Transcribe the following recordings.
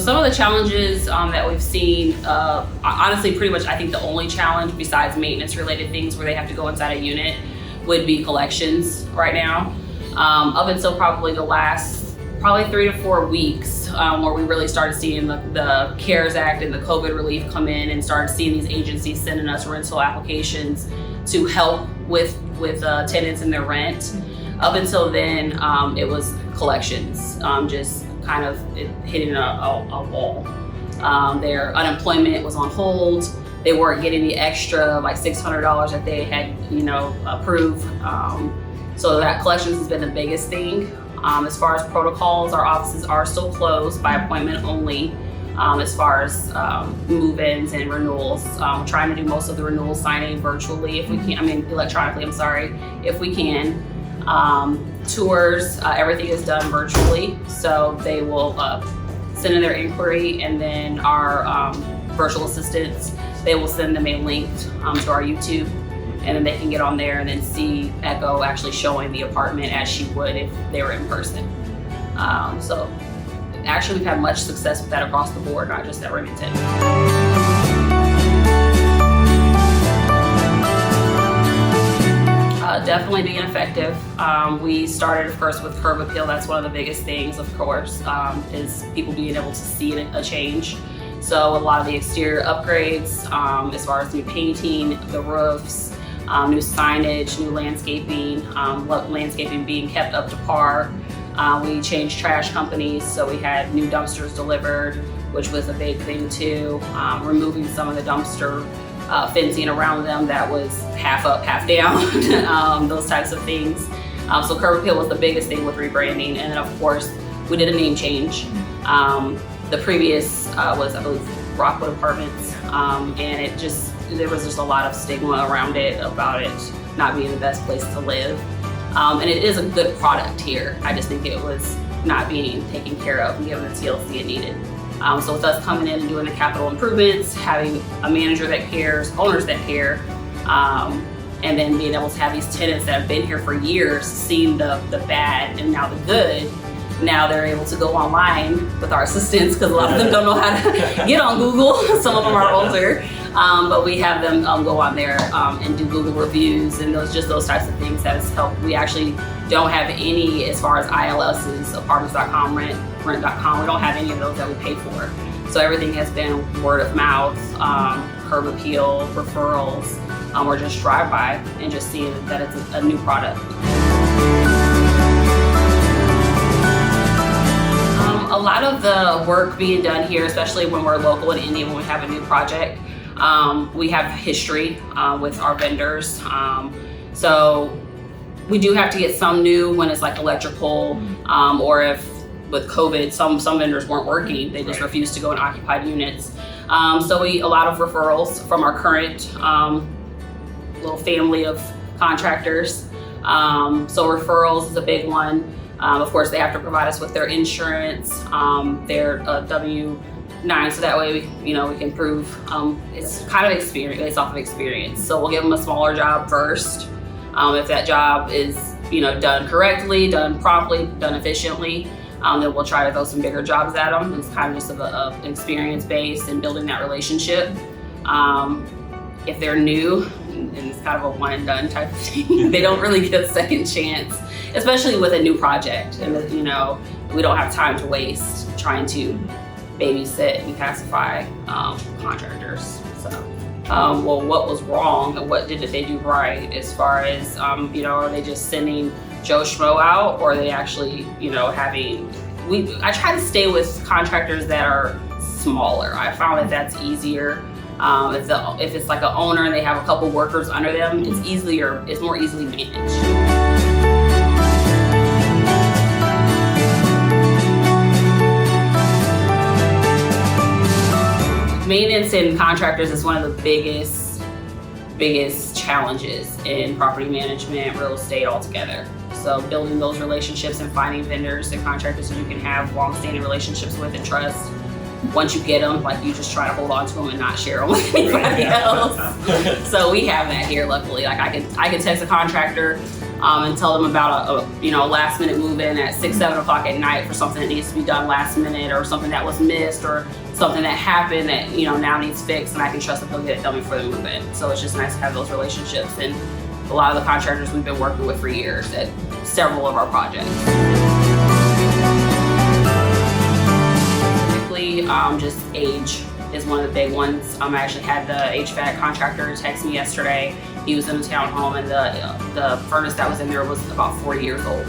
some of the challenges that we've seen, honestly, pretty much I think the only challenge besides maintenance related things where they have to go inside a unit would be collections right now. Up until probably the last 3 to 4 weeks where we really started seeing the CARES Act and the COVID relief come in and started seeing these agencies sending us rental applications to help with tenants and their rent. Up until then, it was collections, just kind of hitting a wall. Their unemployment was on hold. They weren't getting the extra like $600 that they had, approved. So that collections has been the biggest thing. As far as protocols, our offices are still closed by appointment only. As far as move-ins and renewals, we're trying to do most of the renewal signing virtually if we can. Electronically, I'm sorry, if we can. Tours, everything is done virtually. So they will send in their inquiry, and then our virtual assistants, they will send them a link to our YouTube, and then they can get on there and then see Echo actually showing the apartment as she would if they were in person. So actually we've had much success with that across the board, not just at Remington. Definitely being effective. We started, of course, with curb appeal. That's one of the biggest things, of course, is people being able to see a change. So a lot of the exterior upgrades, as far as new painting, the roofs, new signage, new landscaping, landscaping being kept up to par. We changed trash companies, so we had new dumpsters delivered, which was a big thing too. Removing some of the dumpster fencing around them that was half up, half down, those types of things. So curb appeal was the biggest thing with rebranding. And then of course, we did a name change. The previous was, I believe, Rockwood Apartments. And there was just a lot of stigma around it, about it not being the best place to live. And it is a good product here. I just think it was not being taken care of and given the TLC it needed. So with us coming in and doing the capital improvements, having a manager that cares, owners that care, and then being able to have these tenants that have been here for years, seeing the bad and now the good, now they're able to go online with our assistants, because a lot of them don't know how to get on Google. Some of them are older, but we have them go on there and do Google reviews and those types of things that has helped. We actually don't have any, as far as ILS's, apartments.com, rent.com, we don't have any of those that we pay for. So everything has been word of mouth, curb appeal, referrals, or just drive by and just seeing that it's a new product. A lot of the work being done here, especially when we're local in Indy, when we have a new project, we have history with our vendors. So we do have to get some new when it's like electrical, or if with COVID, some vendors weren't working, they just refused to go in occupied units. So a lot of referrals from our current little family of contractors. So referrals is a big one. Of course, they have to provide us with their insurance, their W-9, so that way we can prove it's kind of experience, based off of experience. So we'll give them a smaller job first. If that job is done correctly, done promptly, done efficiently, then we'll try to throw some bigger jobs at them. It's kind of just an experience base and building that relationship. If they're new, and it's kind of a one and done type of thing, they don't really get a second chance, especially with a new project. And we don't have time to waste trying to babysit and pacify contractors. So, what was wrong and what did they do right, as far as are they just sending Joe Schmo out, or are they actually I try to stay with contractors that are smaller. I found that that's easier. If it's like an owner and they have a couple workers under them, it's more easily managed. Maintenance and contractors is one of the biggest challenges in property management, real estate altogether. So building those relationships and finding vendors and contractors that you can have long-standing relationships with and trust. Once you get them, you just try to hold on to them and not share them with anybody else. So we have that here, luckily. I can text a contractor and tell them about a last minute move in at 6, 7 o'clock at night for something that needs to be done last minute, or something that was missed, or something that happened that now needs fixed, and I can trust that they'll get it done before they move in. So it's just nice to have those relationships, and a lot of the contractors we've been working with for years at several of our projects. Typically, just age is one of the big ones. I actually had the HVAC contractor text me yesterday. He was in a townhome, and the furnace that was in there was about 40 years old.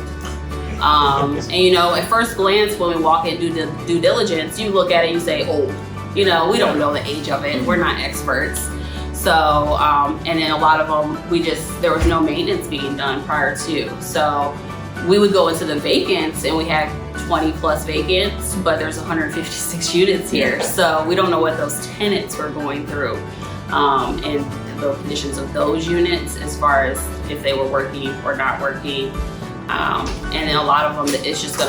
And at first glance, when we walk in due diligence, you look at it and you say old. We don't know the age of it. We're not experts. So, and then a lot of them, there was no maintenance being done prior to. So we would go into the vacants, and we had 20 plus vacants, but there's 156 units here. So we don't know what those tenants were going through, and the conditions of those units as far as if they were working or not working. And then a lot of them, it's just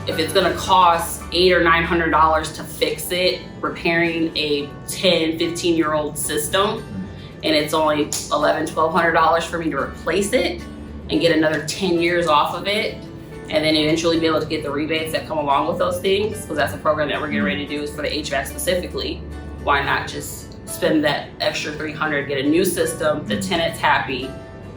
if it's gonna cost $800 or $900 to fix it, repairing a 10, 15-year-old system, and it's only $1,100, $1,200 for me to replace it and get another 10 years off of it, and then eventually be able to get the rebates that come along with those things, because that's a program that we're getting ready to do is for the HVAC specifically. Why not just spend that extra $300, get a new system, the tenant's happy,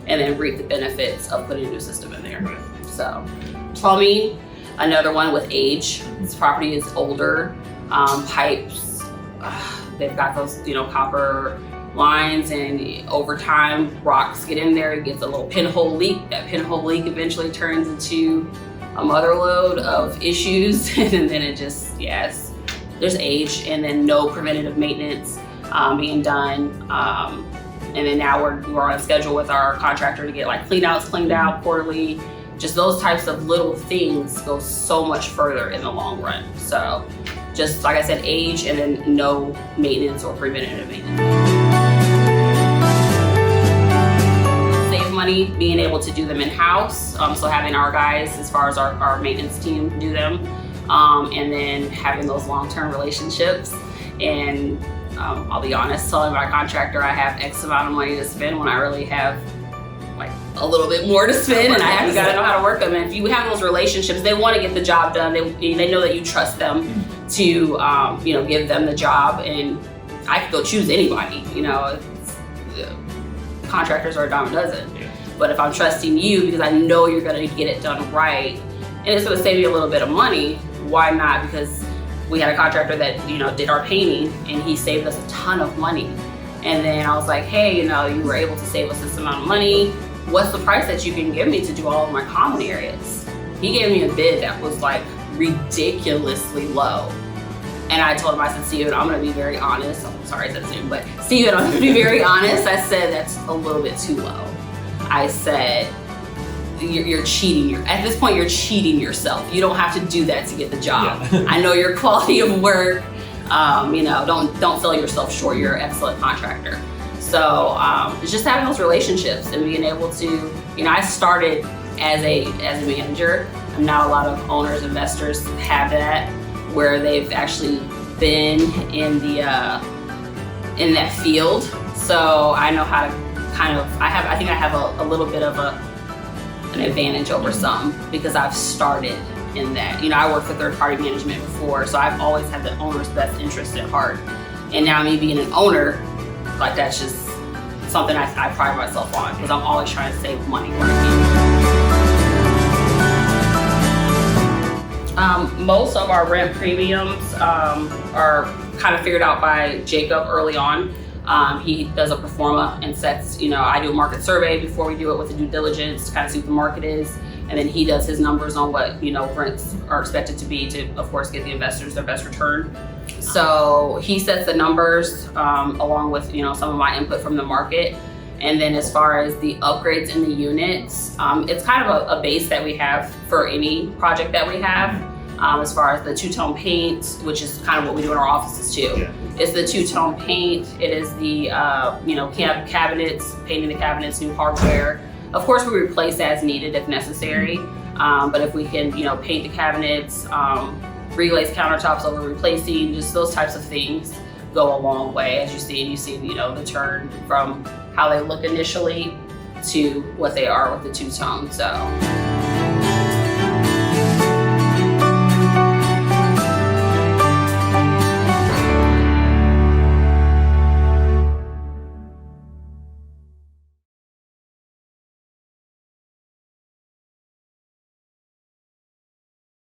and then reap the benefits of putting a new system in there. So, plumbing, another one with age. This property is older. Pipes, they've got those, copper lines, and over time, rocks get in there. It gets a little pinhole leak. That pinhole leak eventually turns into a mother load of issues, and then it just, there's age, and then no preventative maintenance being done. And then now we're on schedule with our contractor to get like clean outs cleaned out quarterly. Just those types of little things go so much further in the long run. So just like I said, age, and then no maintenance or preventative maintenance. Save money, being able to do them in-house. So having our guys, as far as our maintenance team, do them. And then having those long-term relationships. And I'll be honest, telling my contractor I have X amount of money to spend when I really have like a little bit more to spend, and I have got to know how to work them. And if you have those relationships, they want to get the job done. They know that you trust them to give them the job, and I could go choose anybody. Contractors are a dime a dozen. But if I'm trusting you because I know you're going to get it done right, and it's going to save you a little bit of money, why not? Because we had a contractor that did our painting, and he saved us a ton of money. And then I was like, hey, you were able to save us this amount of money. What's the price that you can give me to do all of my common areas? He gave me a bid that was like ridiculously low. And I told him, I said, Steve, I'm gonna be very honest. I'm sorry I said Steve, but Steve, I'm gonna be very honest. I said, that's a little bit too low. I said, you're cheating. At this point, you're cheating yourself. You don't have to do that to get the job. I know your quality of work. Don't sell yourself short. You're an excellent contractor. So it's just having those relationships and being able to, I started as a manager, and now a lot of owners, investors have that, where they've actually been in that field. So I know how to I think I have a little bit of an advantage over some, because I've started in that. I worked for third-party management before, so I've always had the owner's best interest at heart. And now me being an owner, like, that's just something I pride myself on, because I'm always trying to save money where I can. Most of our rent premiums are kind of figured out by Jacob early on. He does a pro forma and sets, I do a market survey before we do it with the due diligence to kind of see what the market is. And then he does his numbers on what, rents are expected to be to, of course, get the investors their best return. So he sets the numbers along with, some of my input from the market. And then as far as the upgrades in the units, it's kind of a base that we have for any project that we have. As far as the two-tone paint, which is kind of what we do in our offices too. Yeah. It's the two-tone paint. It is the cabinets, painting the cabinets, new hardware. Of course, we replace as needed if necessary. But if we can, paint the cabinets, reglaze countertops over replacing, just those types of things go a long way. As you see, the turn from how they look initially to what they are with the two-tone. So